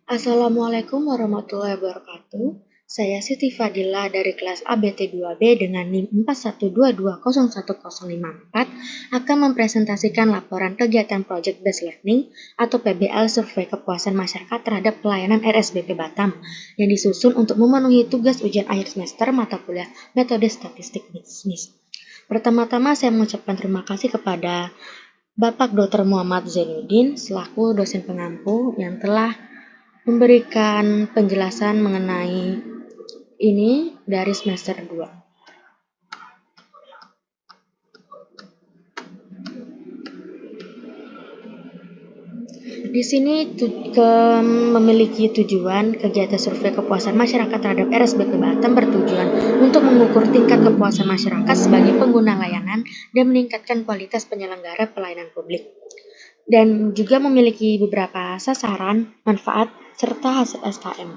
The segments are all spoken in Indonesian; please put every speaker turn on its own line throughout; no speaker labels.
Assalamualaikum warahmatullahi wabarakatuh. Saya Siti Fadila dari kelas ABT 2B dengan NIM 41220104 akan mempresentasikan laporan kegiatan Project Based Learning atau PBL Survei Kepuasan Masyarakat terhadap Pelayanan RSBP Batam yang disusun untuk memenuhi tugas ujian akhir semester mata kuliah Metode Statistik Bisnis. Pertama-tama saya mengucapkan terima kasih kepada Bapak Dr. Muhammad Zainuddin selaku dosen pengampu yang telah memberikan penjelasan mengenai ini dari semester 2. Di sini memiliki tujuan kegiatan survei kepuasan masyarakat terhadap RSBP Batam bertujuan untuk mengukur tingkat kepuasan masyarakat sebagai pengguna layanan dan meningkatkan kualitas penyelenggara pelayanan publik. Dan juga memiliki beberapa sasaran, manfaat, serta hasil SKM.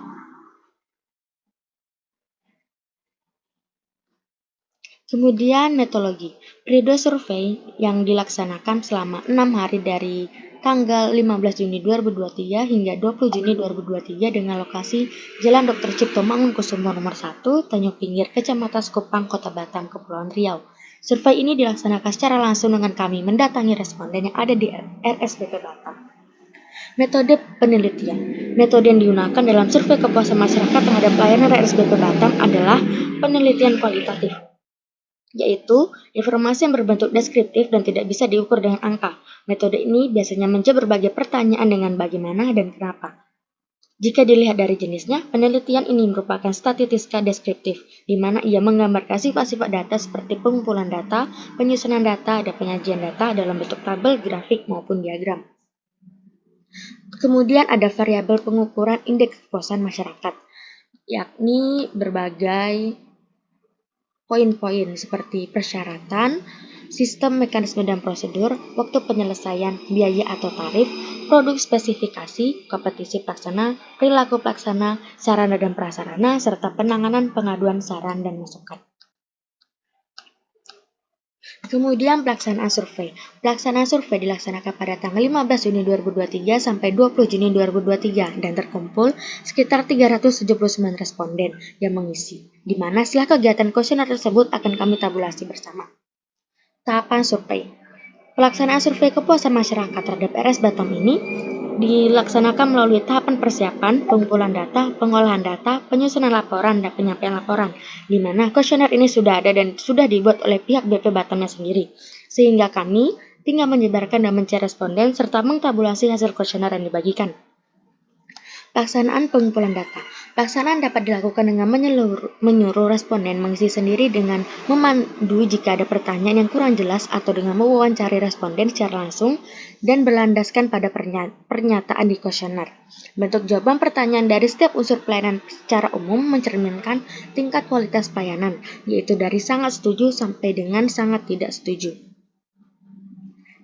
Kemudian metodologi. Periode survei yang dilaksanakan selama 6 hari dari tanggal 15 Juni 2023 hingga 20 Juni 2023 dengan lokasi Jalan Dr. Cipto Mangunkusumo nomor 1, Tanjung Pinggir, Kecamatan Sekupang, Kota Batam, Kepulauan Riau. Survei ini dilaksanakan secara langsung dengan kami mendatangi responden yang ada di RSBP Batam. Metode penelitian. Metode yang digunakan dalam survei kepuasan masyarakat terhadap pelayanan RSBP Batam adalah penelitian kualitatif, yaitu informasi yang berbentuk deskriptif dan tidak bisa diukur dengan angka. Metode ini biasanya menjawab berbagai pertanyaan dengan bagaimana dan kenapa. Jika dilihat dari jenisnya, penelitian ini merupakan statistika deskriptif, di mana ia menggambarkan sifat-sifat data seperti pengumpulan data, penyusunan data, dan penyajian data dalam bentuk tabel, grafik, maupun diagram. Kemudian ada variabel pengukuran indeks kepuasan masyarakat, yakni berbagai poin-poin seperti persyaratan, sistem, mekanisme dan prosedur, waktu penyelesaian, biaya atau tarif, produk spesifikasi, kompetisi pelaksana, perilaku pelaksana, sarana dan prasarana, serta penanganan pengaduan saran dan masukan. Kemudian pelaksanaan survei. Pelaksanaan survei dilaksanakan pada tanggal 15 Juni 2023 sampai 20 Juni 2023 dan terkumpul sekitar 379 responden yang mengisi, di mana setelah kegiatan kuesioner tersebut akan kami tabulasi bersama. Tahapan survei. Pelaksanaan survei kepuasan masyarakat terhadap RS Batam ini dilaksanakan melalui tahapan persiapan, pengumpulan data, pengolahan data, penyusunan laporan, dan penyampaian laporan, di mana kuesioner ini sudah ada dan sudah dibuat oleh pihak BP Batamnya sendiri, sehingga kami tinggal menyebarkan dan mencari responden serta mengtabulasi hasil kuesioner yang dibagikan. Pelaksanaan pengumpulan data. Pelaksanaan dapat dilakukan dengan menyuruh responden mengisi sendiri dengan memandu jika ada pertanyaan yang kurang jelas atau dengan mewawancari responden secara langsung dan berlandaskan pada pernyataan di kuesioner. Bentuk jawaban pertanyaan dari setiap unsur pelayanan secara umum mencerminkan tingkat kualitas pelayanan, yaitu dari sangat setuju sampai dengan sangat tidak setuju.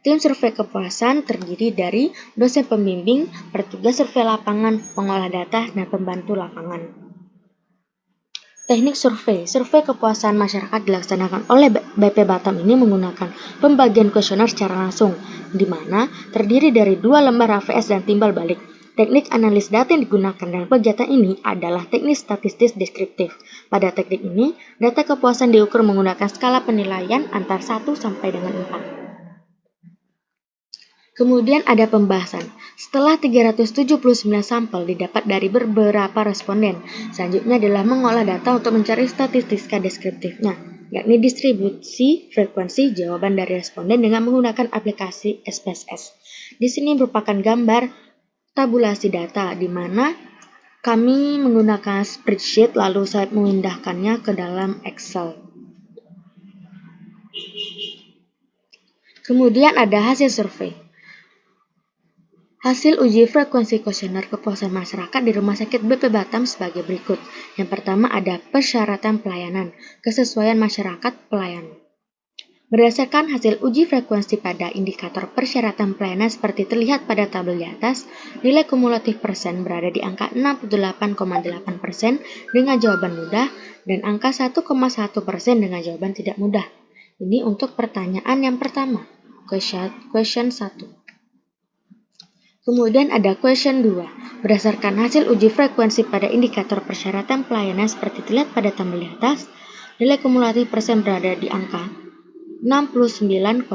Tim survei kepuasan terdiri dari dosen pembimbing, petugas survei lapangan, pengolah data, dan pembantu lapangan. Teknik survei. Survei kepuasan masyarakat dilaksanakan oleh BP Batam ini menggunakan pembagian kuesioner secara langsung, di mana terdiri dari 2 lembar HVS dan timbal balik. Teknik analis data yang digunakan dalam kegiatan ini adalah teknik statistis deskriptif. Pada teknik ini, data kepuasan diukur menggunakan skala penilaian antara 1 sampai dengan 4. Kemudian ada pembahasan. Setelah 379 sampel didapat dari beberapa responden, selanjutnya adalah mengolah data untuk mencari statistika deskriptifnya, yakni distribusi frekuensi jawaban dari responden dengan menggunakan aplikasi SPSS. Di sini merupakan gambar tabulasi data, di mana kami menggunakan spreadsheet lalu saya memindahkannya ke dalam Excel. Kemudian ada hasil survei. Hasil uji frekuensi kuesioner kepuasan masyarakat di Rumah Sakit BP Batam sebagai berikut. Yang pertama ada persyaratan pelayanan, kesesuaian masyarakat pelayan. Berdasarkan hasil uji frekuensi pada indikator persyaratan pelayanan seperti terlihat pada tabel di atas, nilai kumulatif persen berada di angka 68,8% dengan jawaban mudah dan angka 1,1% dengan jawaban tidak mudah. Ini untuk pertanyaan yang pertama, question 1. Kemudian ada question 2. Berdasarkan hasil uji frekuensi pada indikator persyaratan pelayanan seperti terlihat pada tabel di atas, nilai kumulatif persen berada di angka 69,1%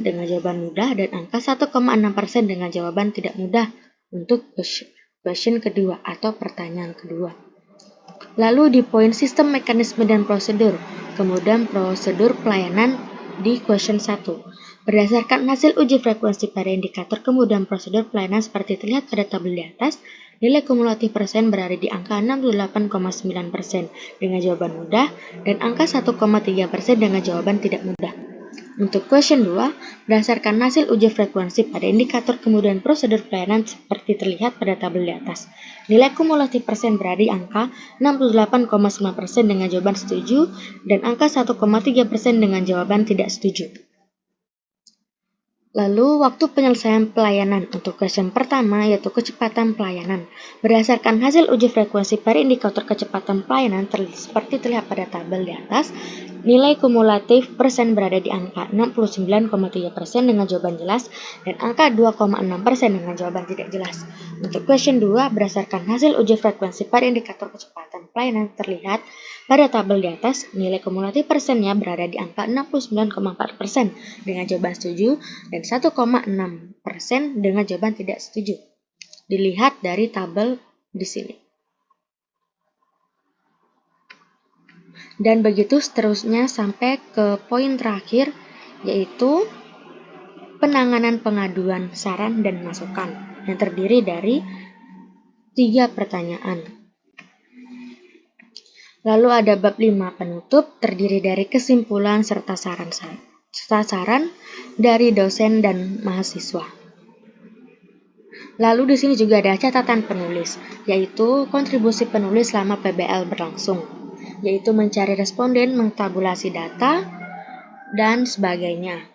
dengan jawaban mudah dan angka 1,6% dengan jawaban tidak mudah untuk question kedua atau pertanyaan kedua. Lalu di poin sistem, mekanisme, dan prosedur. Kemudian prosedur pelayanan di question 1. Berdasarkan hasil uji frekuensi pada indikator kemudahan prosedur pelayanan seperti terlihat pada tabel di atas, nilai kumulatif persen berada di angka 68,9% dengan jawaban mudah dan angka 1,3% dengan jawaban tidak mudah. Untuk question 2, berdasarkan hasil uji frekuensi pada indikator kemudahan prosedur pelayanan seperti terlihat pada tabel di atas, nilai kumulatif persen berada di angka 68,9% dengan jawaban setuju dan angka 1,3% dengan jawaban tidak setuju. Lalu, waktu penyelesaian pelayanan untuk question pertama yaitu kecepatan pelayanan. Berdasarkan hasil uji frekuensi pada indikator kecepatan pelayanan seperti terlihat pada tabel di atas, nilai kumulatif persen berada di angka 69,3% dengan jawaban jelas dan angka 2,6% dengan jawaban tidak jelas. Untuk question 2, berdasarkan hasil uji frekuensi pada indikator kecepatan pelayanan terlihat pada tabel di atas, nilai kumulatif persennya berada di angka 69,4% dengan jawaban setuju dan 1,6% dengan jawaban tidak setuju. Dilihat dari tabel di sini. Dan begitu seterusnya sampai ke poin terakhir, yaitu penanganan pengaduan, saran, dan masukan yang terdiri dari 3 pertanyaan. Lalu ada bab 5 penutup, terdiri dari kesimpulan serta saran dari dosen dan mahasiswa. Lalu di sini juga ada catatan penulis, yaitu kontribusi penulis selama PBL berlangsung, yaitu mencari responden, mengtabulasi data, dan sebagainya.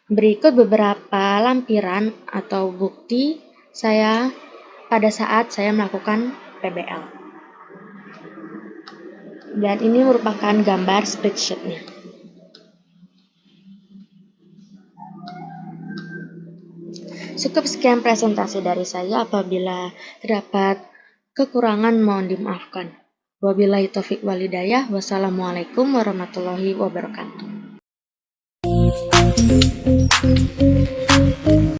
Berikut beberapa lampiran atau bukti saya pada saat saya melakukan PBL. Dan ini merupakan gambar spreadsheet-nya. Cukup sekian presentasi dari saya. Apabila terdapat kekurangan mohon dimaafkan. Wabillahi taufiq wal hidayah. Wassalamualaikum warahmatullahi wabarakatuh.